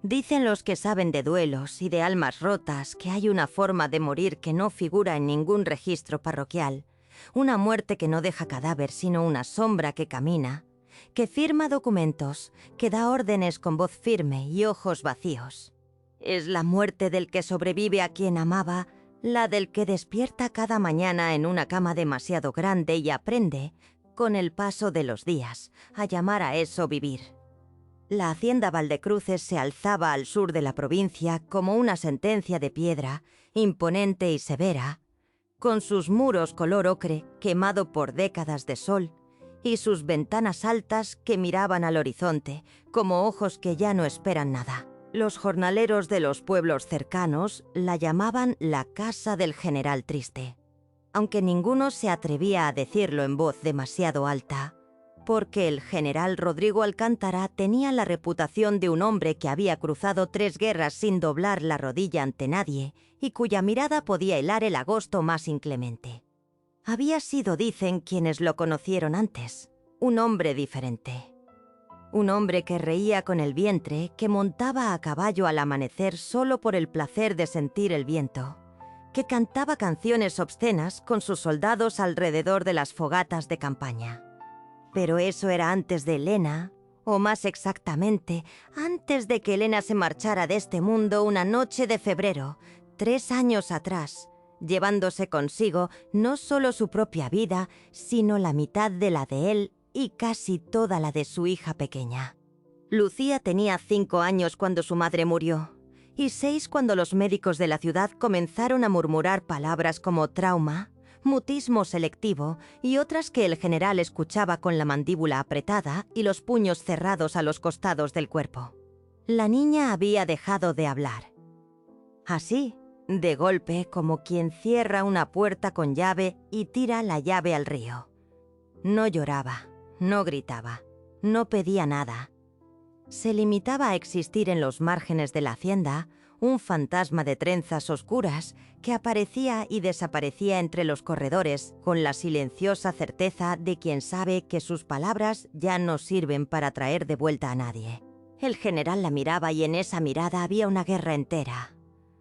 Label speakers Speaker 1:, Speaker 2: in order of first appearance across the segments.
Speaker 1: Dicen los que saben de duelos y de almas rotas que hay una forma de morir que no figura en ningún registro parroquial, una muerte que no deja cadáver sino una sombra que camina, que firma documentos, que da órdenes con voz firme y ojos vacíos. Es la muerte del que sobrevive a quien amaba, la del que despierta cada mañana en una cama demasiado grande y aprende, con el paso de los días, a llamar a eso vivir. La hacienda Valdecruces se alzaba al sur de la provincia como una sentencia de piedra, imponente y severa, con sus muros color ocre quemado por décadas de sol y sus ventanas altas que miraban al horizonte como ojos que ya no esperan nada. Los jornaleros de los pueblos cercanos la llamaban la Casa del General Triste, aunque ninguno se atrevía a decirlo en voz demasiado alta, porque el general Rodrigo Alcántara tenía la reputación de un hombre que había cruzado 3 guerras sin doblar la rodilla ante nadie y cuya mirada podía helar el agosto más inclemente. Había sido, dicen quienes lo conocieron antes, un hombre diferente. Un hombre que reía con el vientre, que montaba a caballo al amanecer solo por el placer de sentir el viento, que cantaba canciones obscenas con sus soldados alrededor de las fogatas de campaña. Pero eso era antes de Elena, o más exactamente, antes de que Elena se marchara de este mundo una noche de febrero, 3 años atrás, llevándose consigo no solo su propia vida, sino la mitad de la de él y casi toda la de su hija pequeña. Lucía tenía 5 años cuando su madre murió, y 6 cuando los médicos de la ciudad comenzaron a murmurar palabras como trauma, mutismo selectivo y otras que el general escuchaba con la mandíbula apretada y los puños cerrados a los costados del cuerpo. La niña había dejado de hablar. Así, de golpe, como quien cierra una puerta con llave y tira la llave al río. No lloraba, no gritaba, no pedía nada. Se limitaba a existir en los márgenes de la hacienda, un fantasma de trenzas oscuras que aparecía y desaparecía entre los corredores con la silenciosa certeza de quien sabe que sus palabras ya no sirven para traer de vuelta a nadie. El general la miraba y en esa mirada había una guerra entera.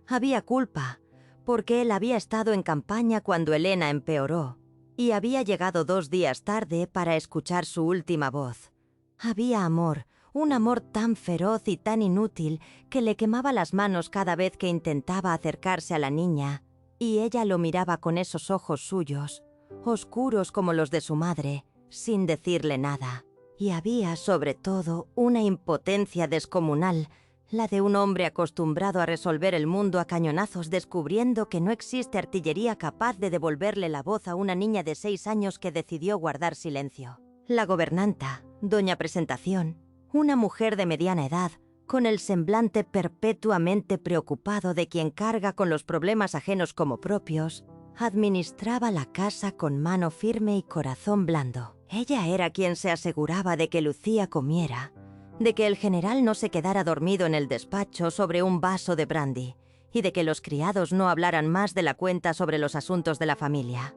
Speaker 1: Había culpa, porque él había estado en campaña cuando Elena empeoró y había llegado 2 días tarde para escuchar su última voz. Había amor, un amor tan feroz y tan inútil que le quemaba las manos cada vez que intentaba acercarse a la niña, y ella lo miraba con esos ojos suyos, oscuros como los de su madre, sin decirle nada. Y había, sobre todo, una impotencia descomunal, la de un hombre acostumbrado a resolver el mundo a cañonazos descubriendo que no existe artillería capaz de devolverle la voz a una niña de 6 años que decidió guardar silencio. La gobernanta, doña Presentación, una mujer de mediana edad, con el semblante perpetuamente preocupado de quien carga con los problemas ajenos como propios, administraba la casa con mano firme y corazón blando. Ella era quien se aseguraba de que Lucía comiera, de que el general no se quedara dormido en el despacho sobre un vaso de brandy y de que los criados no hablaran más de la cuenta sobre los asuntos de la familia.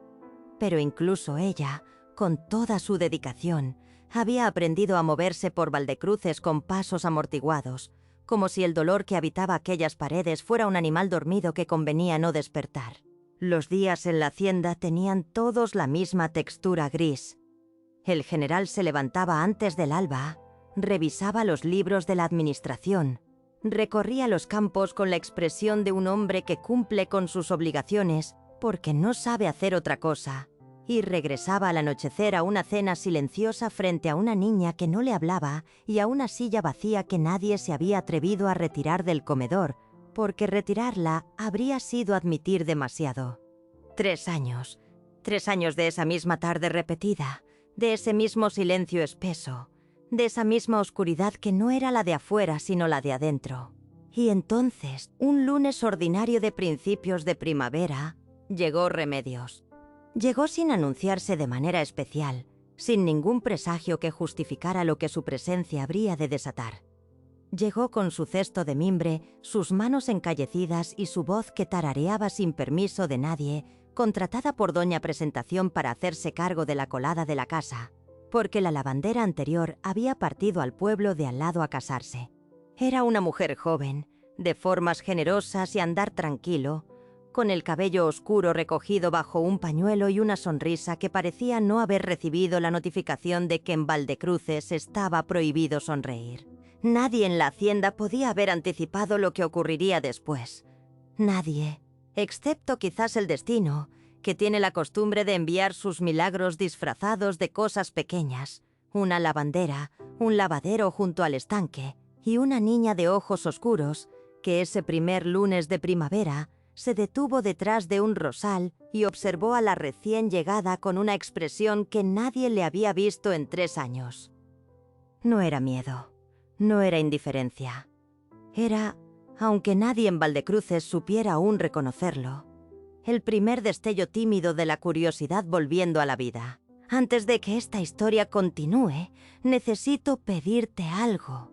Speaker 1: Pero incluso ella, con toda su dedicación, había aprendido a moverse por Valdecruces con pasos amortiguados, como si el dolor que habitaba aquellas paredes fuera un animal dormido que convenía no despertar. Los días en la hacienda tenían todos la misma textura gris. El general se levantaba antes del alba, revisaba los libros de la administración, recorría los campos con la expresión de un hombre que cumple con sus obligaciones porque no sabe hacer otra cosa, y regresaba al anochecer a una cena silenciosa frente a una niña que no le hablaba y a una silla vacía que nadie se había atrevido a retirar del comedor, porque retirarla habría sido admitir demasiado. 3 años. 3 años de esa misma tarde repetida, de ese mismo silencio espeso, de esa misma oscuridad que no era la de afuera sino la de adentro. Y entonces, un lunes ordinario de principios de primavera, llegó Remedios. Llegó sin anunciarse de manera especial, sin ningún presagio que justificara lo que su presencia habría de desatar. Llegó con su cesto de mimbre, sus manos encallecidas y su voz que tarareaba sin permiso de nadie, contratada por doña Presentación para hacerse cargo de la colada de la casa, porque la lavandera anterior había partido al pueblo de al lado a casarse. Era una mujer joven, de formas generosas y andar tranquilo, con el cabello oscuro recogido bajo un pañuelo y una sonrisa que parecía no haber recibido la notificación de que en Valdecruces estaba prohibido sonreír. Nadie en la hacienda podía haber anticipado lo que ocurriría después. Nadie, excepto quizás el destino, que tiene la costumbre de enviar sus milagros disfrazados de cosas pequeñas, una lavandera, un lavadero junto al estanque y una niña de ojos oscuros que ese primer lunes de primavera se detuvo detrás de un rosal y observó a la recién llegada con una expresión que nadie le había visto en 3 años. No era miedo, no era indiferencia. Era, aunque nadie en Valdecruces supiera aún reconocerlo, el primer destello tímido de la curiosidad volviendo a la vida. Antes de que esta historia continúe, necesito pedirte algo.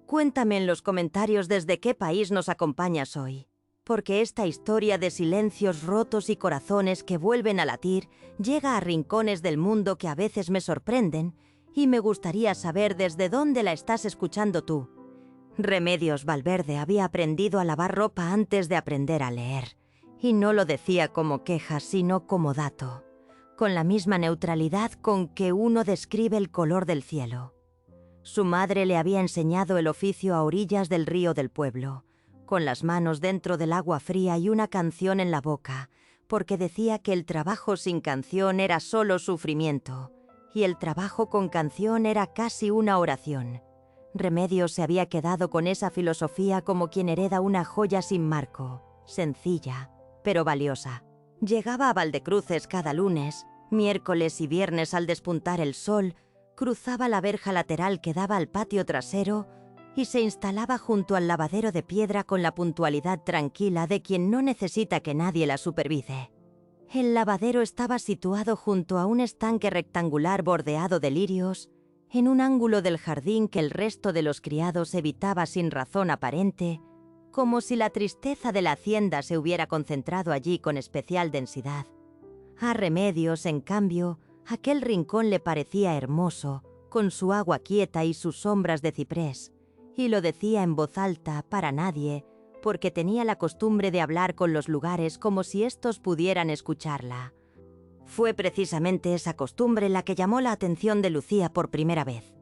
Speaker 1: Cuéntame en los comentarios desde qué país nos acompañas hoy, porque esta historia de silencios rotos y corazones que vuelven a latir llega a rincones del mundo que a veces me sorprenden y me gustaría saber desde dónde la estás escuchando tú. Remedios Valverde había aprendido a lavar ropa antes de aprender a leer, y no lo decía como queja, sino como dato, con la misma neutralidad con que uno describe el color del cielo. Su madre le había enseñado el oficio a orillas del río del pueblo, con las manos dentro del agua fría y una canción en la boca, porque decía que el trabajo sin canción era solo sufrimiento, y el trabajo con canción era casi una oración. Remedios se había quedado con esa filosofía como quien hereda una joya sin marco, sencilla, pero valiosa. Llegaba a Valdecruces cada lunes, miércoles y viernes al despuntar el sol, cruzaba la verja lateral que daba al patio trasero y se instalaba junto al lavadero de piedra con la puntualidad tranquila de quien no necesita que nadie la supervise. El lavadero estaba situado junto a un estanque rectangular bordeado de lirios, en un ángulo del jardín que el resto de los criados evitaba sin razón aparente, como si la tristeza de la hacienda se hubiera concentrado allí con especial densidad. A Remedios, en cambio, aquel rincón le parecía hermoso, con su agua quieta y sus sombras de ciprés, y lo decía en voz alta para nadie, porque tenía la costumbre de hablar con los lugares como si éstos pudieran escucharla. Fue precisamente esa costumbre la que llamó la atención de Lucía por primera vez.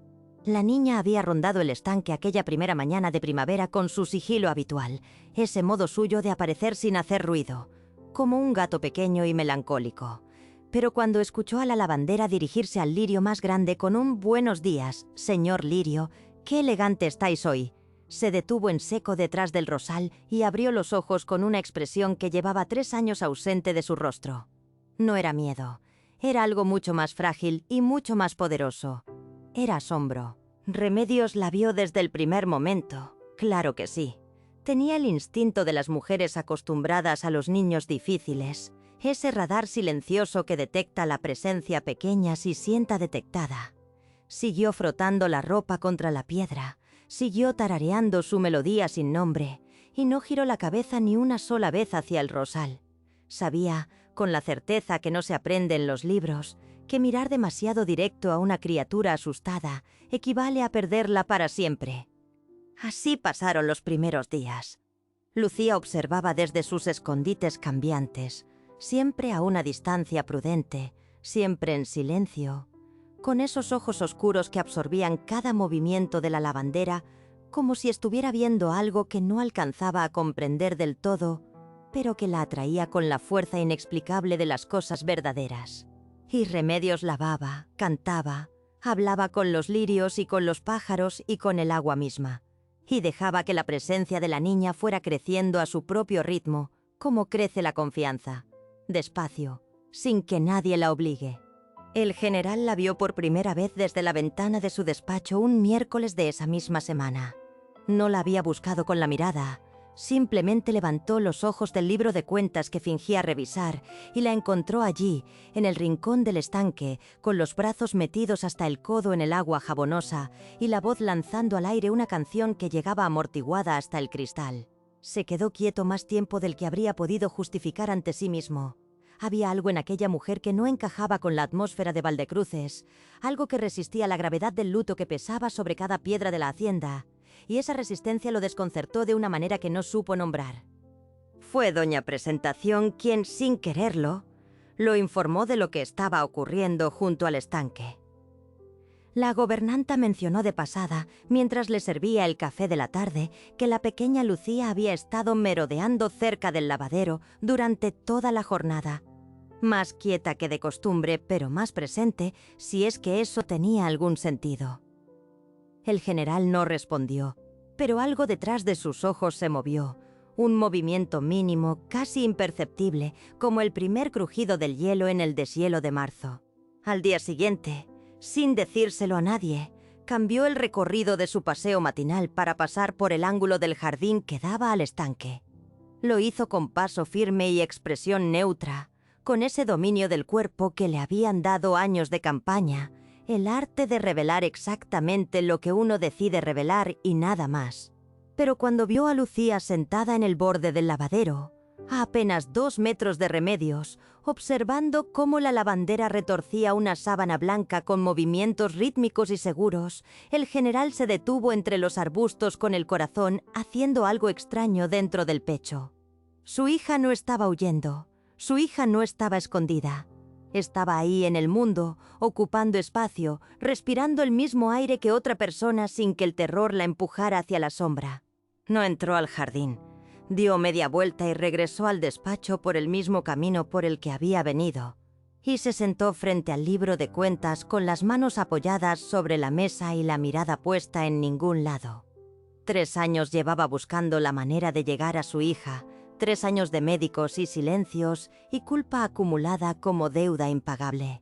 Speaker 1: La niña había rondado el estanque aquella primera mañana de primavera con su sigilo habitual, ese modo suyo de aparecer sin hacer ruido, como un gato pequeño y melancólico. Pero cuando escuchó a la lavandera dirigirse al lirio más grande con un «Buenos días, señor lirio, qué elegante estáis hoy», se detuvo en seco detrás del rosal y abrió los ojos con una expresión que llevaba 3 años ausente de su rostro. No era miedo, era algo mucho más frágil y mucho más poderoso. Era asombro. Remedios la vio desde el primer momento. Claro que sí. Tenía el instinto de las mujeres acostumbradas a los niños difíciles, ese radar silencioso que detecta la presencia pequeña si sienta detectada. Siguió frotando la ropa contra la piedra, siguió tarareando su melodía sin nombre, y no giró la cabeza ni una sola vez hacia el rosal. Sabía, con la certeza que no se aprende en los libros, que mirar demasiado directo a una criatura asustada equivale a perderla para siempre. Así pasaron los primeros días. Lucía observaba desde sus escondites cambiantes, siempre a una distancia prudente, siempre en silencio, con esos ojos oscuros que absorbían cada movimiento de la lavandera, como si estuviera viendo algo que no alcanzaba a comprender del todo, pero que la atraía con la fuerza inexplicable de las cosas verdaderas. Y Remedios lavaba, cantaba, hablaba con los lirios y con los pájaros y con el agua misma, y dejaba que la presencia de la niña fuera creciendo a su propio ritmo, como crece la confianza, despacio, sin que nadie la obligue. El general la vio por primera vez desde la ventana de su despacho un miércoles de esa misma semana. No la había buscado con la mirada, simplemente levantó los ojos del libro de cuentas que fingía revisar y la encontró allí, en el rincón del estanque, con los brazos metidos hasta el codo en el agua jabonosa y la voz lanzando al aire una canción que llegaba amortiguada hasta el cristal. Se quedó quieto más tiempo del que habría podido justificar ante sí mismo. Había algo en aquella mujer que no encajaba con la atmósfera de Valdecruces, algo que resistía la gravedad del luto que pesaba sobre cada piedra de la hacienda, y esa resistencia lo desconcertó de una manera que no supo nombrar. Fue doña Presentación quien, sin quererlo, lo informó de lo que estaba ocurriendo junto al estanque. La gobernanta mencionó de pasada, mientras le servía el café de la tarde, que la pequeña Lucía había estado merodeando cerca del lavadero durante toda la jornada. Más quieta que de costumbre, pero más presente, si es que eso tenía algún sentido. El general no respondió, pero algo detrás de sus ojos se movió. Un movimiento mínimo, casi imperceptible, como el primer crujido del hielo en el deshielo de marzo. Al día siguiente, sin decírselo a nadie, cambió el recorrido de su paseo matinal para pasar por el ángulo del jardín que daba al estanque. Lo hizo con paso firme y expresión neutra, con ese dominio del cuerpo que le habían dado años de campaña, el arte de revelar exactamente lo que uno decide revelar y nada más. Pero cuando vio a Lucía sentada en el borde del lavadero, a apenas 2 metros de Remedios, observando cómo la lavandera retorcía una sábana blanca con movimientos rítmicos y seguros, el general se detuvo entre los arbustos con el corazón haciendo algo extraño dentro del pecho. Su hija no estaba huyendo, su hija no estaba escondida. Estaba ahí en el mundo, ocupando espacio, respirando el mismo aire que otra persona sin que el terror la empujara hacia la sombra. No entró al jardín. Dio media vuelta y regresó al despacho por el mismo camino por el que había venido, y se sentó frente al libro de cuentas con las manos apoyadas sobre la mesa y la mirada puesta en ningún lado. 3 años llevaba buscando la manera de llegar a su hija, 3 años de médicos y silencios y culpa acumulada como deuda impagable.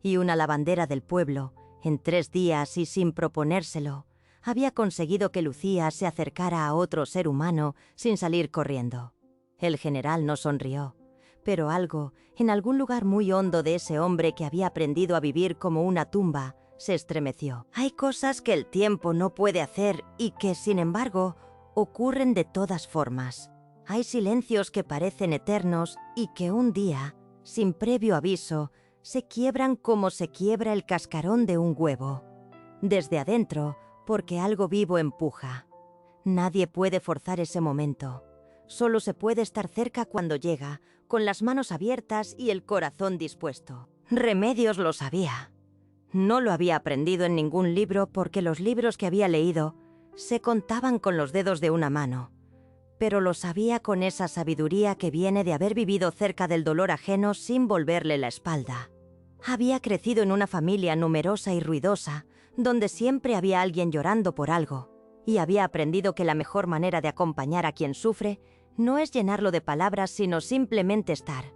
Speaker 1: Y una lavandera del pueblo, en 3 días y sin proponérselo, había conseguido que Lucía se acercara a otro ser humano sin salir corriendo. El general no sonrió, pero algo, en algún lugar muy hondo de ese hombre que había aprendido a vivir como una tumba, se estremeció. Hay cosas que el tiempo no puede hacer y que, sin embargo, ocurren de todas formas. Hay silencios que parecen eternos y que un día, sin previo aviso, se quiebran como se quiebra el cascarón de un huevo. Desde adentro, porque algo vivo empuja. Nadie puede forzar ese momento. Solo se puede estar cerca cuando llega, con las manos abiertas y el corazón dispuesto. Remedios lo sabía. No lo había aprendido en ningún libro porque los libros que había leído se contaban con los dedos de una mano. Pero lo sabía con esa sabiduría que viene de haber vivido cerca del dolor ajeno sin volverle la espalda. Había crecido en una familia numerosa y ruidosa, donde siempre había alguien llorando por algo, y había aprendido que la mejor manera de acompañar a quien sufre no es llenarlo de palabras, sino simplemente estar,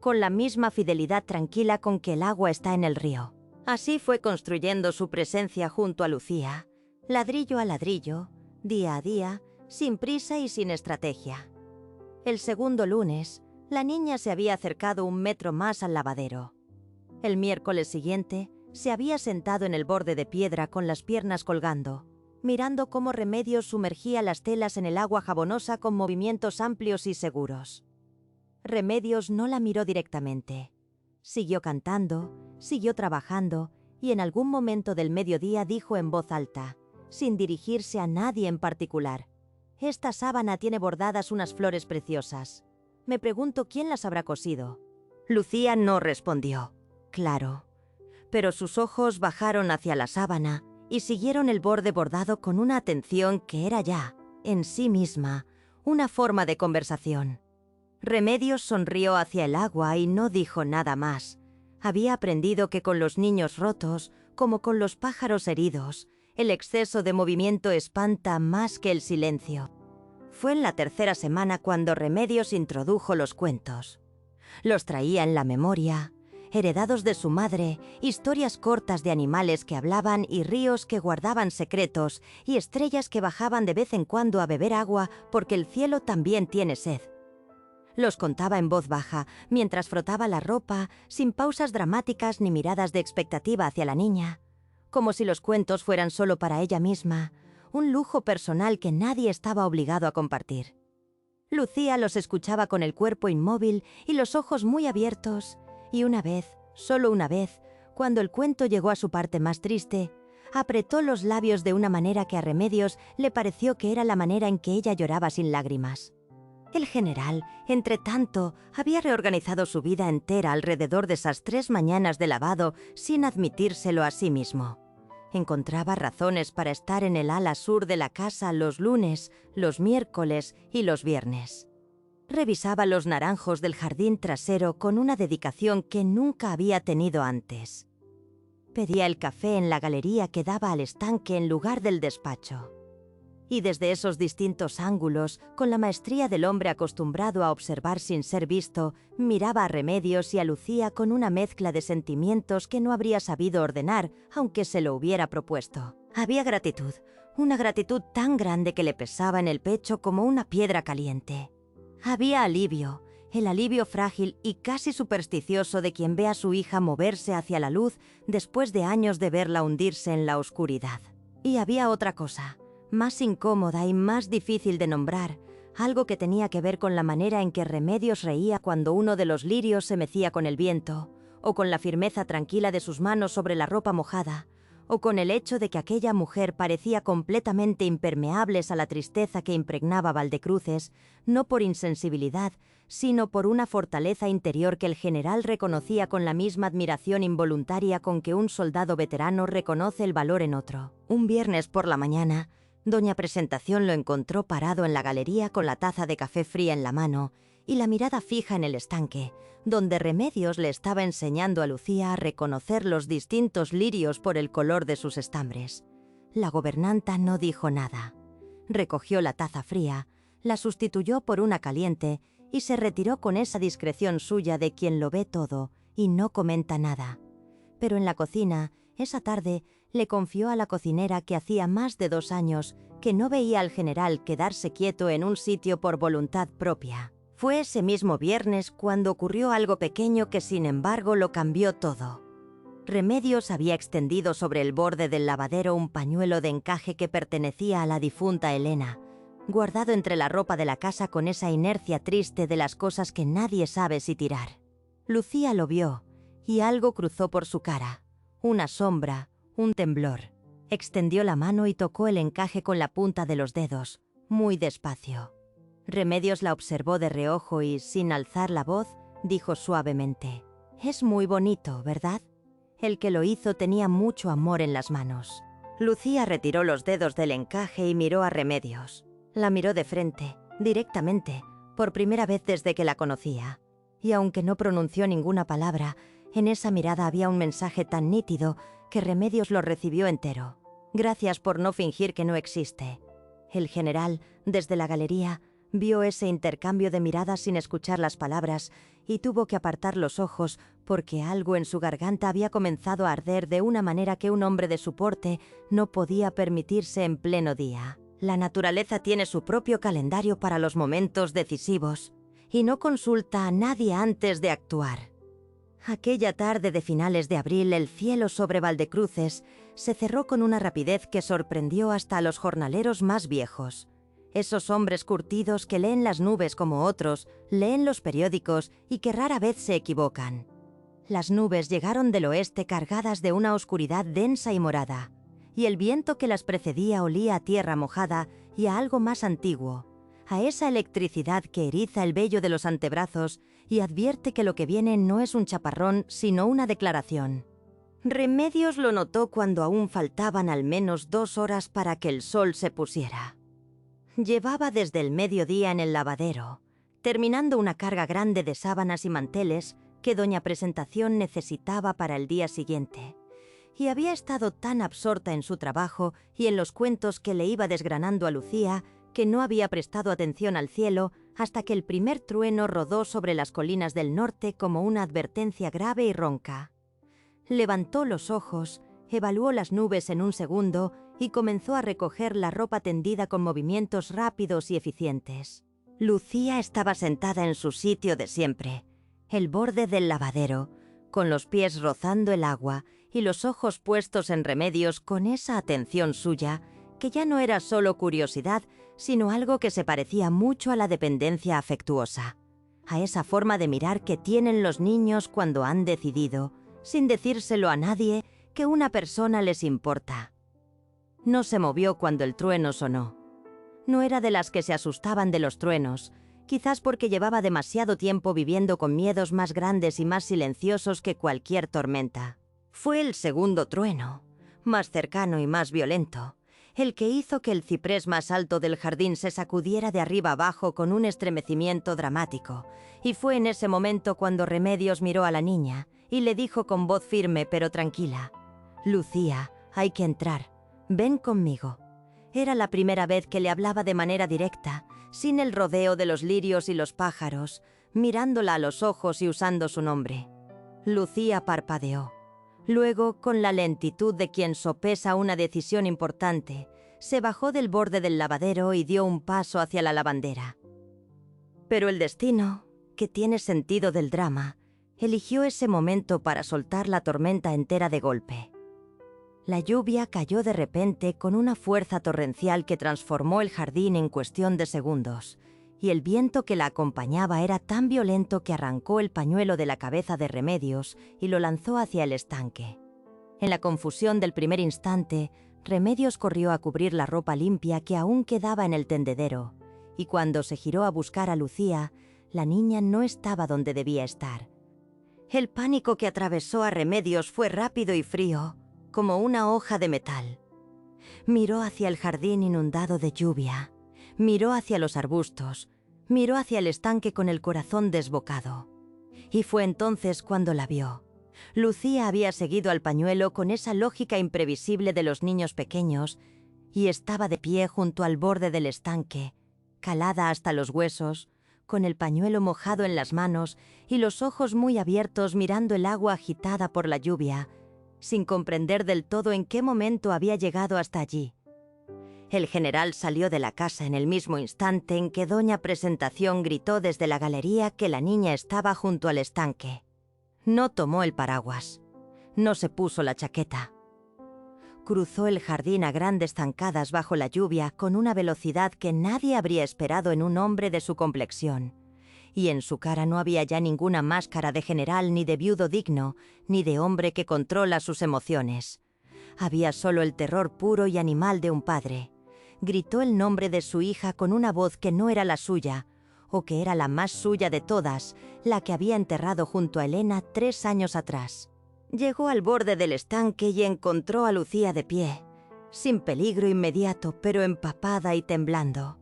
Speaker 1: con la misma fidelidad tranquila con que el agua está en el río. Así fue construyendo su presencia junto a Lucía, ladrillo a ladrillo, día a día, sin prisa y sin estrategia. El segundo lunes, la niña se había acercado 1 metro más al lavadero. El miércoles siguiente, se había sentado en el borde de piedra con las piernas colgando, mirando cómo Remedios sumergía las telas en el agua jabonosa con movimientos amplios y seguros. Remedios no la miró directamente. Siguió cantando, siguió trabajando y en algún momento del mediodía dijo en voz alta, sin dirigirse a nadie en particular: «Esta sábana tiene bordadas unas flores preciosas. Me pregunto quién las habrá cosido». Lucía no respondió. Claro. Pero sus ojos bajaron hacia la sábana y siguieron el borde bordado con una atención que era ya, en sí misma, una forma de conversación. Remedios sonrió hacia el agua y no dijo nada más. Había aprendido que con los niños rotos, como con los pájaros heridos, el exceso de movimiento espanta más que el silencio. Fue en la 3ª semana cuando Remedios introdujo los cuentos. Los traía en la memoria, heredados de su madre, historias cortas de animales que hablaban y ríos que guardaban secretos y estrellas que bajaban de vez en cuando a beber agua porque el cielo también tiene sed. Los contaba en voz baja, mientras frotaba la ropa, sin pausas dramáticas ni miradas de expectativa hacia la niña, como si los cuentos fueran solo para ella misma, un lujo personal que nadie estaba obligado a compartir. Lucía los escuchaba con el cuerpo inmóvil y los ojos muy abiertos, y una vez, solo una vez, cuando el cuento llegó a su parte más triste, Apretó los labios de una manera que a Remedios le pareció que era la manera en que ella lloraba sin lágrimas. El general, entre tanto, había reorganizado su vida entera alrededor de esas 3 mañanas de lavado sin admitírselo a sí mismo. Encontraba razones para estar en el ala sur de la casa los lunes, los miércoles y los viernes. Revisaba los naranjos del jardín trasero con una dedicación que nunca había tenido antes. Pedía el café en la galería que daba al estanque en lugar del despacho. Y desde esos distintos ángulos, con la maestría del hombre acostumbrado a observar sin ser visto, miraba a Remedios y a Lucía con una mezcla de sentimientos que no habría sabido ordenar, aunque se lo hubiera propuesto. Había gratitud, una gratitud tan grande que le pesaba en el pecho como una piedra caliente. Había alivio, el alivio frágil y casi supersticioso de quien ve a su hija moverse hacia la luz después de años de verla hundirse en la oscuridad. Y había otra cosa, más incómoda y más difícil de nombrar, algo que tenía que ver con la manera en que Remedios reía cuando uno de los lirios se mecía con el viento, o con la firmeza tranquila de sus manos sobre la ropa mojada, o con el hecho de que aquella mujer parecía completamente impermeables a la tristeza que impregnaba Valdecruces, no por insensibilidad, sino por una fortaleza interior que el general reconocía con la misma admiración involuntaria con que un soldado veterano reconoce el valor en otro. Un viernes por la mañana, doña Presentación lo encontró parado en la galería con la taza de café fría en la mano y la mirada fija en el estanque, donde Remedios le estaba enseñando a Lucía a reconocer los distintos lirios por el color de sus estambres. La gobernanta no dijo nada. Recogió la taza fría, la sustituyó por una caliente y se retiró con esa discreción suya de quien lo ve todo y no comenta nada. Pero en la cocina, esa tarde, le confió a la cocinera que hacía más de 2 años que no veía al general quedarse quieto en un sitio por voluntad propia. Fue ese mismo viernes cuando ocurrió algo pequeño que sin embargo lo cambió todo. Remedios había extendido sobre el borde del lavadero un pañuelo de encaje que pertenecía a la difunta Elena, guardado entre la ropa de la casa con esa inercia triste de las cosas que nadie sabe si tirar. Lucía lo vio, y algo cruzó por su cara, una sombra, un temblor. Extendió la mano y tocó el encaje con la punta de los dedos, muy despacio. Remedios la observó de reojo y, sin alzar la voz, dijo suavemente: «Es muy bonito, ¿verdad?». El que lo hizo tenía mucho amor en las manos. Lucía retiró los dedos del encaje y miró a Remedios. La miró de frente, directamente, por primera vez desde que la conocía. Y aunque no pronunció ninguna palabra, en esa mirada había un mensaje tan nítido que Remedios lo recibió entero. «Gracias por no fingir que no existe». El general, desde la galería, vio ese intercambio de miradas sin escuchar las palabras y tuvo que apartar los ojos porque algo en su garganta había comenzado a arder de una manera que un hombre de su porte no podía permitirse en pleno día. La naturaleza tiene su propio calendario para los momentos decisivos y no consulta a nadie antes de actuar. Aquella tarde de finales de abril, el cielo sobre Valdecruces se cerró con una rapidez que sorprendió hasta a los jornaleros más viejos. Esos hombres curtidos que leen las nubes como otros, leen los periódicos y que rara vez se equivocan. Las nubes llegaron del oeste cargadas de una oscuridad densa y morada, y el viento que las precedía olía a tierra mojada y a algo más antiguo, a esa electricidad que eriza el vello de los antebrazos y advierte que lo que viene no es un chaparrón, sino una declaración. Remedios lo notó cuando aún faltaban al menos 2 horas para que el sol se pusiera. Llevaba desde el mediodía en el lavadero, terminando una carga grande de sábanas y manteles que doña Presentación necesitaba para el día siguiente, y había estado tan absorta en su trabajo y en los cuentos que le iba desgranando a Lucía que no había prestado atención al cielo hasta que el primer trueno rodó sobre las colinas del norte como una advertencia grave y ronca. Levantó los ojos, evaluó las nubes en un segundo y comenzó a recoger la ropa tendida con movimientos rápidos y eficientes. Lucía estaba sentada en su sitio de siempre, el borde del lavadero, con los pies rozando el agua y los ojos puestos en Remedios con esa atención suya, que ya no era solo curiosidad, sino algo que se parecía mucho a la dependencia afectuosa, a esa forma de mirar que tienen los niños cuando han decidido, sin decírselo a nadie, que una persona les importa. No se movió cuando el trueno sonó. No era de las que se asustaban de los truenos, quizás porque llevaba demasiado tiempo viviendo con miedos más grandes y más silenciosos que cualquier tormenta. Fue el segundo trueno, más cercano y más violento, el que hizo que el ciprés más alto del jardín se sacudiera de arriba abajo con un estremecimiento dramático, y fue en ese momento cuando Remedios miró a la niña y le dijo con voz firme pero tranquila: «Lucía, hay que entrar. Ven conmigo». Era la primera vez que le hablaba de manera directa, sin el rodeo de los lirios y los pájaros, mirándola a los ojos y usando su nombre. Lucía parpadeó. Luego, con la lentitud de quien sopesa una decisión importante, se bajó del borde del lavadero y dio un paso hacia la lavandera. Pero el destino, que tiene sentido del drama, eligió ese momento para soltar la tormenta entera de golpe. La lluvia cayó de repente con una fuerza torrencial que transformó el jardín en cuestión de segundos, y el viento que la acompañaba era tan violento que arrancó el pañuelo de la cabeza de Remedios y lo lanzó hacia el estanque. En la confusión del primer instante, Remedios corrió a cubrir la ropa limpia que aún quedaba en el tendedero, y cuando se giró a buscar a Lucía, la niña no estaba donde debía estar. El pánico que atravesó a Remedios fue rápido y frío, como una hoja de metal. Miró hacia el jardín inundado de lluvia, miró hacia los arbustos, miró hacia el estanque con el corazón desbocado. Y fue entonces cuando la vio. Lucía había seguido al pañuelo con esa lógica imprevisible de los niños pequeños y estaba de pie junto al borde del estanque, calada hasta los huesos, con el pañuelo mojado en las manos y los ojos muy abiertos mirando el agua agitada por la lluvia, sin comprender del todo en qué momento había llegado hasta allí. El general salió de la casa en el mismo instante en que doña Presentación gritó desde la galería que la niña estaba junto al estanque. No tomó el paraguas. No se puso la chaqueta. Cruzó el jardín a grandes zancadas bajo la lluvia con una velocidad que nadie habría esperado en un hombre de su complexión. Y en su cara no había ya ninguna máscara de general ni de viudo digno, ni de hombre que controla sus emociones. Había solo el terror puro y animal de un padre. Gritó el nombre de su hija con una voz que no era la suya, o que era la más suya de todas, la que había enterrado junto a Elena 3 años atrás. Llegó al borde del estanque y encontró a Lucía de pie, sin peligro inmediato, pero empapada y temblando,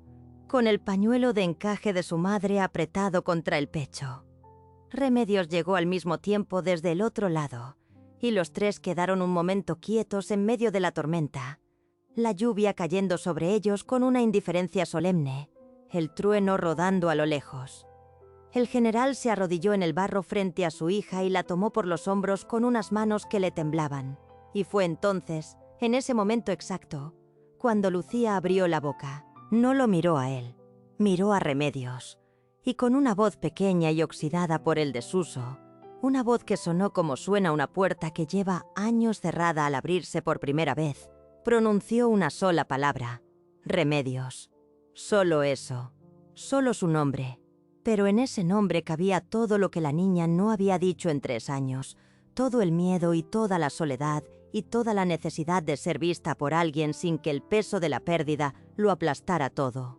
Speaker 1: con el pañuelo de encaje de su madre apretado contra el pecho. Remedios llegó al mismo tiempo desde el otro lado, y los tres quedaron un momento quietos en medio de la tormenta, la lluvia cayendo sobre ellos con una indiferencia solemne, el trueno rodando a lo lejos. El general se arrodilló en el barro frente a su hija y la tomó por los hombros con unas manos que le temblaban, y fue entonces, en ese momento exacto, cuando Lucía abrió la boca. No lo miró a él, miró a Remedios, y con una voz pequeña y oxidada por el desuso, una voz que sonó como suena una puerta que lleva años cerrada al abrirse por primera vez, pronunció una sola palabra: Remedios. Solo eso, solo su nombre. Pero en ese nombre cabía todo lo que la niña no había dicho en 3 años, todo el miedo y toda la soledad y toda la necesidad de ser vista por alguien sin que el peso de la pérdida lo aplastara todo.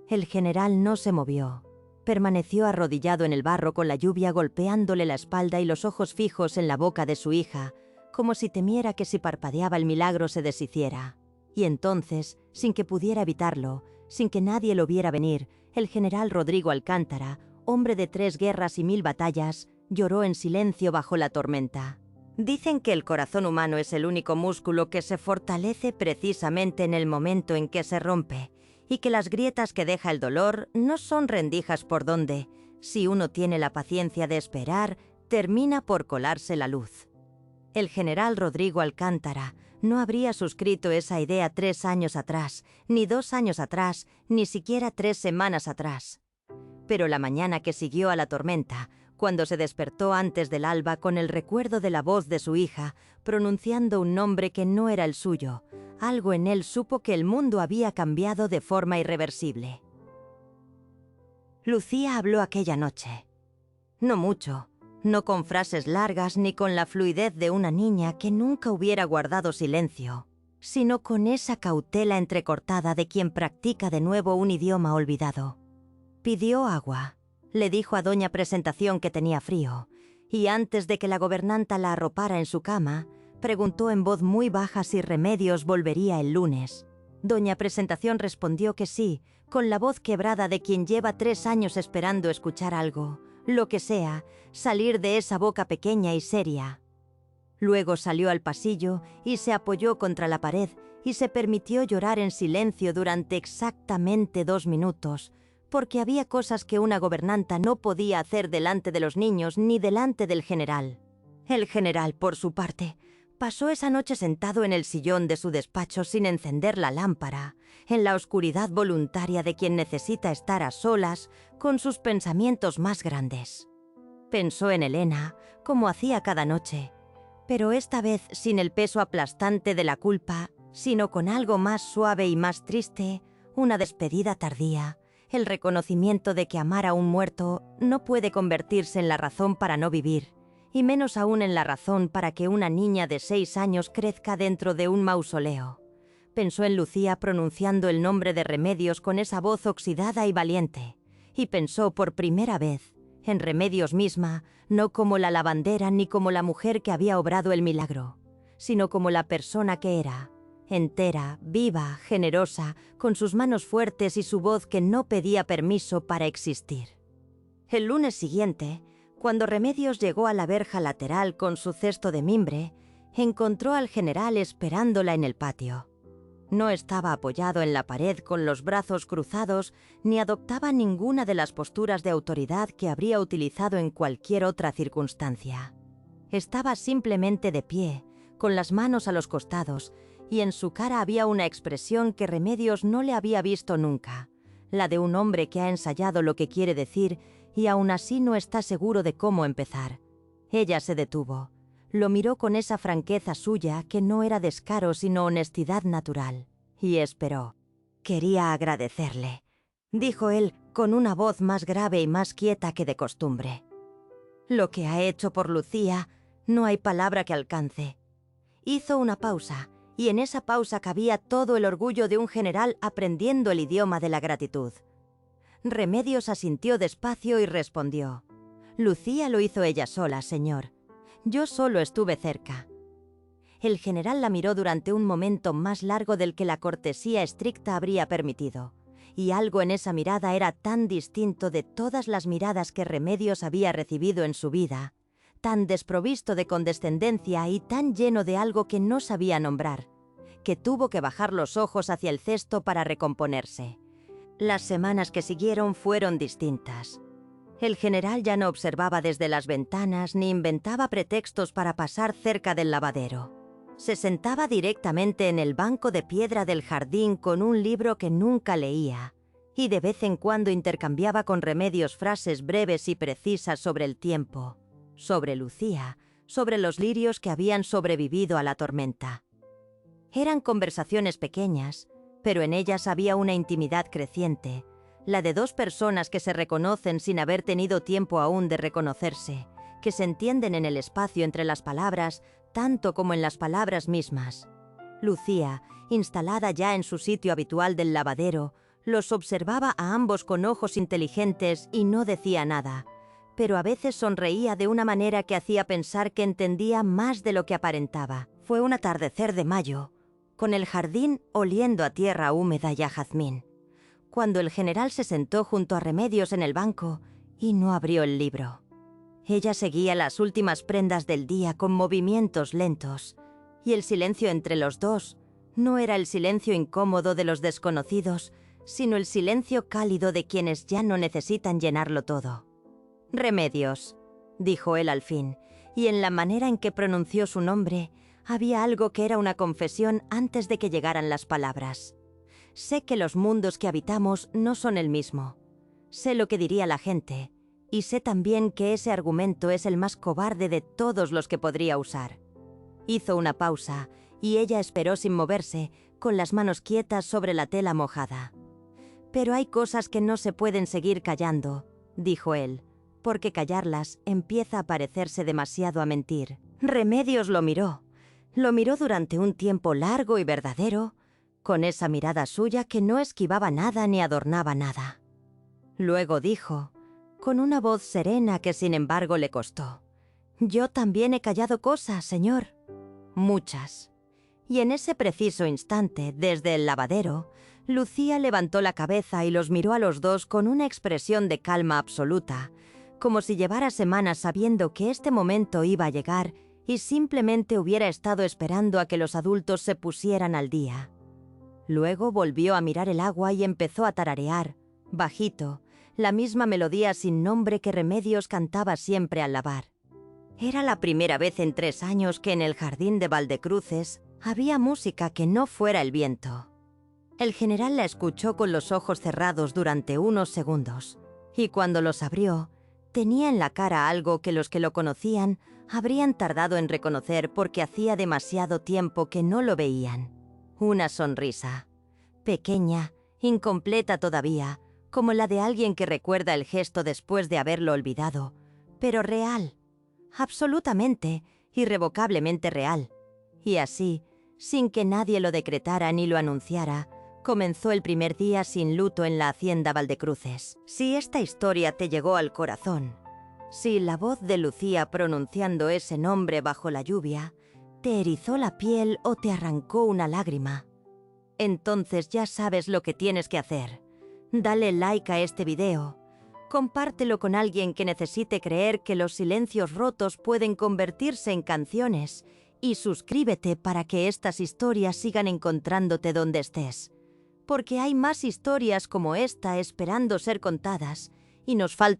Speaker 1: El general no se movió. Permaneció arrodillado en el barro con la lluvia golpeándole la espalda y los ojos fijos en la boca de su hija, como si temiera que si parpadeaba el milagro se deshiciera. Y entonces, sin que pudiera evitarlo, sin que nadie lo viera venir, el general Rodrigo Alcántara, hombre de 3 guerras y 1000 batallas, lloró en silencio bajo la tormenta. Dicen que el corazón humano es el único músculo que se fortalece precisamente en el momento en que se rompe, y que las grietas que deja el dolor no son rendijas por donde, si uno tiene la paciencia de esperar, termina por colarse la luz. El general Rodrigo Alcántara no habría suscrito esa idea 3 años atrás, ni 2 años atrás, ni siquiera 3 semanas atrás. Pero la mañana que siguió a la tormenta, cuando se despertó antes del alba con el recuerdo de la voz de su hija, pronunciando un nombre que no era el suyo, algo en él supo que el mundo había cambiado de forma irreversible. Lucía habló aquella noche. No mucho. No con frases largas ni con la fluidez de una niña que nunca hubiera guardado silencio. sino con esa cautela entrecortada de quien practica de nuevo un idioma olvidado. Pidió agua, le dijo a doña Presentación que tenía frío, y antes de que la gobernanta la arropara en su cama, preguntó en voz muy baja si Remedios volvería el lunes. Doña Presentación respondió que sí, con la voz quebrada de quien lleva 3 años esperando escuchar algo, lo que sea, salir de esa boca pequeña y seria. Luego salió al pasillo y se apoyó contra la pared y se permitió llorar en silencio durante exactamente 2 minutos, porque había cosas que una gobernanta no podía hacer delante de los niños ni delante del general. El general, por su parte, pasó esa noche sentado en el sillón de su despacho sin encender la lámpara, en la oscuridad voluntaria de quien necesita estar a solas con sus pensamientos más grandes. Pensó en Elena, como hacía cada noche, pero esta vez sin el peso aplastante de la culpa, sino con algo más suave y más triste, una despedida tardía, el reconocimiento de que amar a un muerto no puede convertirse en la razón para no vivir, y menos aún en la razón para que una niña de 6 años crezca dentro de un mausoleo. Pensó en Lucía pronunciando el nombre de Remedios con esa voz oxidada y valiente, y pensó por primera vez en Remedios misma, no como la lavandera ni como la mujer que había obrado el milagro, sino como la persona que era, entera, viva, generosa, con sus manos fuertes y su voz que no pedía permiso para existir. El lunes siguiente, cuando Remedios llegó a la verja lateral con su cesto de mimbre, encontró al general esperándola en el patio. No estaba apoyado en la pared con los brazos cruzados ni adoptaba ninguna de las posturas de autoridad que habría utilizado en cualquier otra circunstancia. Estaba simplemente de pie, con las manos a los costados, y en su cara había una expresión que Remedios no le había visto nunca, la de un hombre que ha ensayado lo que quiere decir y aún así no está seguro de cómo empezar. Ella se detuvo. Lo miró con esa franqueza suya que no era descaro sino honestidad natural, y esperó. «Quería agradecerle», dijo él con una voz más grave y más quieta que de costumbre. «Lo que ha hecho por Lucía, no hay palabra que alcance». Hizo una pausa, y en esa pausa cabía todo el orgullo de un general aprendiendo el idioma de la gratitud. Remedios asintió despacio y respondió. «Lucía lo hizo ella sola, señor. Yo solo estuve cerca». El general la miró durante un momento más largo del que la cortesía estricta habría permitido, y algo en esa mirada era tan distinto de todas las miradas que Remedios había recibido en su vida, tan desprovisto de condescendencia y tan lleno de algo que no sabía nombrar, que tuvo que bajar los ojos hacia el cesto para recomponerse. Las semanas que siguieron fueron distintas. El general ya no observaba desde las ventanas ni inventaba pretextos para pasar cerca del lavadero. Se sentaba directamente en el banco de piedra del jardín con un libro que nunca leía, y de vez en cuando intercambiaba con Remedios frases breves y precisas sobre el tiempo, sobre Lucía, sobre los lirios que habían sobrevivido a la tormenta. Eran conversaciones pequeñas, pero en ellas había una intimidad creciente, la de 2 personas que se reconocen sin haber tenido tiempo aún de reconocerse, que se entienden en el espacio entre las palabras tanto como en las palabras mismas. Lucía, instalada ya en su sitio habitual del lavadero, los observaba a ambos con ojos inteligentes y no decía nada, pero a veces sonreía de una manera que hacía pensar que entendía más de lo que aparentaba. Fue un atardecer de mayo, con el jardín oliendo a tierra húmeda y a jazmín, cuando el general se sentó junto a Remedios en el banco y no abrió el libro. Ella seguía las últimas prendas del día con movimientos lentos, y el silencio entre los dos no era el silencio incómodo de los desconocidos, sino el silencio cálido de quienes ya no necesitan llenarlo todo. «Remedios», dijo él al fin, y en la manera en que pronunció su nombre había algo que era una confesión antes de que llegaran las palabras. «Sé que los mundos que habitamos no son el mismo. Sé lo que diría la gente, y sé también que ese argumento es el más cobarde de todos los que podría usar». Hizo una pausa, y ella esperó sin moverse, con las manos quietas sobre la tela mojada. «Pero hay cosas que no se pueden seguir callando», dijo él, «porque callarlas empieza a parecerse demasiado a mentir». Remedios lo miró. Lo miró durante un tiempo largo y verdadero, con esa mirada suya que no esquivaba nada ni adornaba nada. Luego dijo, con una voz serena que sin embargo le costó: «Yo también he callado cosas, señor. Muchas». Y en ese preciso instante, desde el lavadero, Lucía levantó la cabeza y los miró a los dos con una expresión de calma absoluta, como si llevara semanas sabiendo que este momento iba a llegar y simplemente hubiera estado esperando a que los adultos se pusieran al día. Luego volvió a mirar el agua y empezó a tararear, bajito, la misma melodía sin nombre que Remedios cantaba siempre al lavar. Era la primera vez en 3 años que en el jardín de Valdecruces había música que no fuera el viento. El general la escuchó con los ojos cerrados durante unos segundos, y cuando los abrió, tenía en la cara algo que los que lo conocían habrían tardado en reconocer porque hacía demasiado tiempo que no lo veían. Una sonrisa, pequeña, incompleta todavía, como la de alguien que recuerda el gesto después de haberlo olvidado, pero real, absolutamente, irrevocablemente real. Y así, sin que nadie lo decretara ni lo anunciara, comenzó el primer día sin luto en la hacienda Valdecruces. Si esta historia te llegó al corazón, si la voz de Lucía pronunciando ese nombre bajo la lluvia te erizó la piel o te arrancó una lágrima, entonces ya sabes lo que tienes que hacer. Dale like a este video, compártelo con alguien que necesite creer que los silencios rotos pueden convertirse en canciones y suscríbete para que estas historias sigan encontrándote donde estés. Porque hay más historias como esta esperando ser contadas y nos falta